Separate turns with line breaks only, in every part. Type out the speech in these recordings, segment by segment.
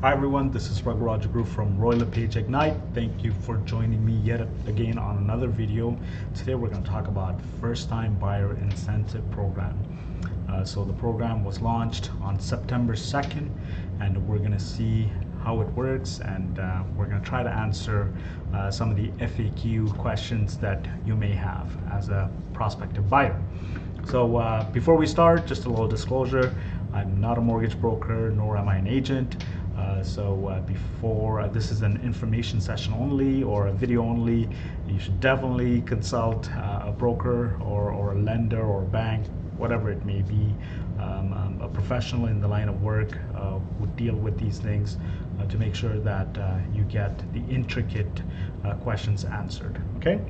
Hi everyone, this is Raghuram Group from Royal LePage Ignite. Thank you for joining me yet again on another video. Today we're going to talk about first time buyer incentive program. So the program was launched on September 2nd and we're going to see how it works, and we're going to try to answer some of the FAQ questions that you may have as a prospective buyer. So before we start, just a little disclosure. I'm not a mortgage broker, nor am I an agent. Before this is an information session only or a video only, you should definitely consult a broker or a lender or a bank, whatever it may be. A professional in the line of work would deal with these things to make sure that you get the intricate questions answered. Okay,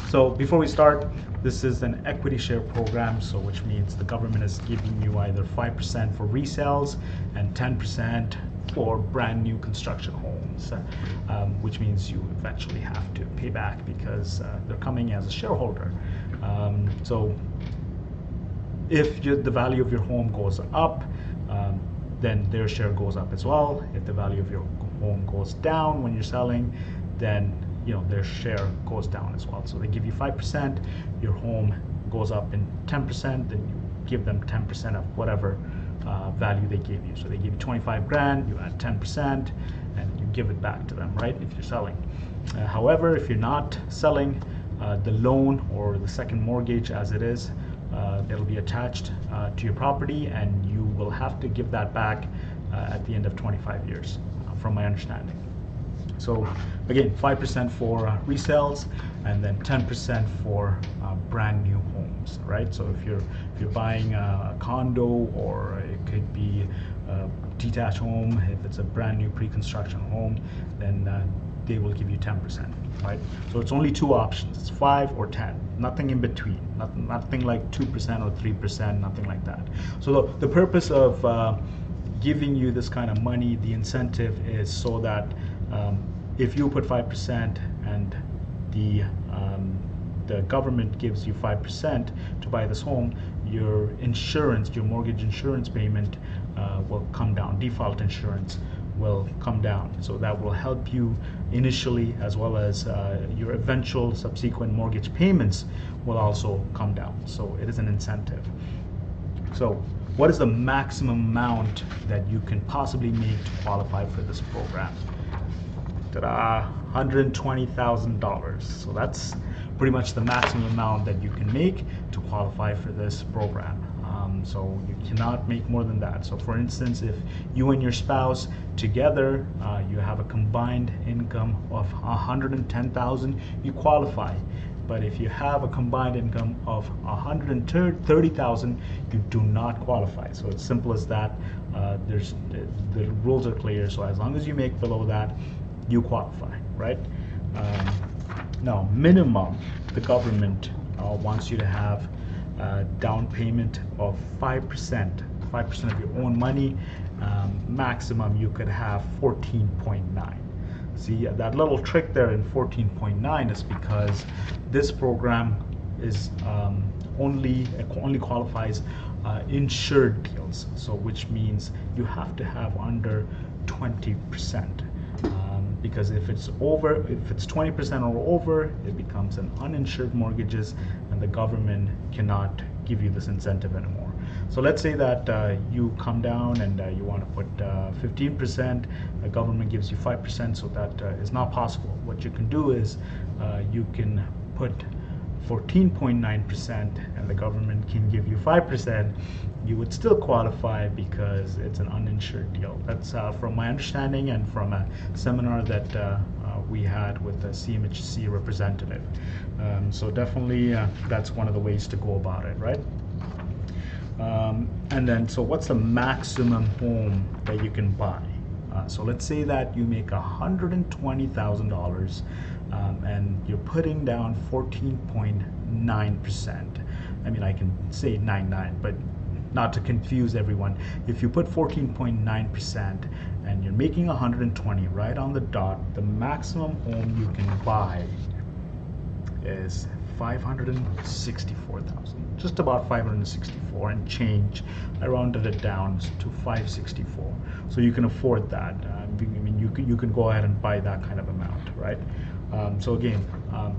so before we start, this is an equity share program, so which means the government is giving you either 5% for resales and 10% for brand new construction homes, which means you eventually have to pay back because they're coming as a shareholder. So if the value of your home goes up, then their share goes up as well. If the value of your home goes down when you're selling, then their share goes down as well. So they give you 5%, your home goes up in 10%, then you give them 10% of whatever value they gave you. So they give you 25 grand, you add 10%, and you give it back to them, right, if you're selling. However, if you're not selling, the loan or the second mortgage as it is, it'll be attached to your property, and you will have to give that back at the end of 25 years, from my understanding. So again, 5% for resales, and then 10% for brand new homes, right? So if you're buying a condo, or it could be a detached home, if it's a brand new pre-construction home, then they will give you 10%, right? So it's only two options: it's 5 or 10, nothing in between, nothing like 2% or 3%, nothing like that. So the purpose of giving you this kind of money, the incentive, is so that if you put 5% and the government gives you 5% to buy this home, your insurance, your mortgage insurance payment will come down. Default insurance will come down. So that will help you initially, as well as your eventual subsequent mortgage payments will also come down. So it is an incentive. So what is the maximum amount that you can possibly make to qualify for this program? $120,000. So that's pretty much the maximum amount that you can make to qualify for this program. So you cannot make more than that. So for instance, if you and your spouse together, you have a combined income of $110,000, you qualify. But if you have a combined income of $130,000, you do not qualify. So it's simple as that. The rules are clear. So as long as you make below that, you qualify, right? Now, minimum, the government wants you to have a down payment of 5% of your own money. Maximum, you could have 14.9. See, that little trick there in 14.9 is because this program is only qualifies insured deals. So which means you have to have under 20%. Because if it's 20% or over, it becomes an uninsured mortgages, and the government cannot give you this incentive anymore. So let's say that you come down and you want to put 15%, the government gives you 5%, so that is not possible. What you can do is you can put 14.9% and the government can give you 5%, you would still qualify because it's an uninsured deal. That's from my understanding and from a seminar that we had with the CMHC representative. So definitely that's one of the ways to go about it, right? And then, so what's the maximum home that you can buy? So let's say that you make $120,000 and you're putting down 14.9%. I mean, I can say 99, but not to confuse everyone. If you put 14.9% and you're making 120 right on the dot, the maximum home you can buy is 564,000, just about 564 and change. I rounded it down to 564, so you can afford that. you can go ahead and buy that kind of amount, right? So again,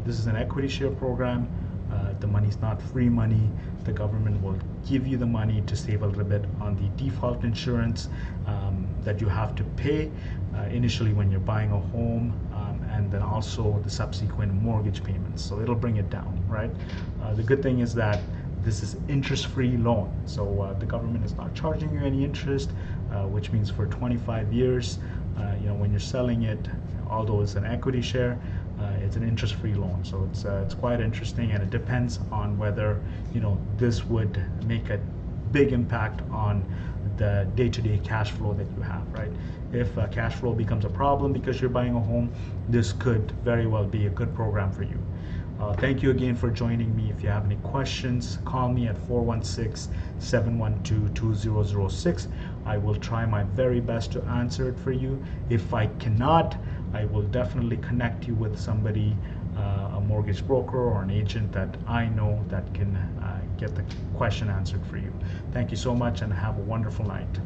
this is an equity share program. The money's not free money. The government will give you the money to save a little bit on the default insurance that you have to pay initially when you're buying a home, and then also the subsequent mortgage payments. So it'll bring it down, right? The good thing is that this is interest-free loan. So the government is not charging you any interest, which means for 25 years, when you're selling it, although it's an equity share, it's an interest-free loan. So it's quite interesting, and it depends on whether this would make a big impact on the day-to-day cash flow that you have, right? If cash flow becomes a problem because you're buying a home, this could very well be a good program for you. Thank you again for joining me. If you have any questions, call me at 416-712-2006. I will try my very best to answer it for you. If I cannot, I will definitely connect you with somebody, a mortgage broker or an agent that I know that can get the question answered for you. Thank you so much, and have a wonderful night.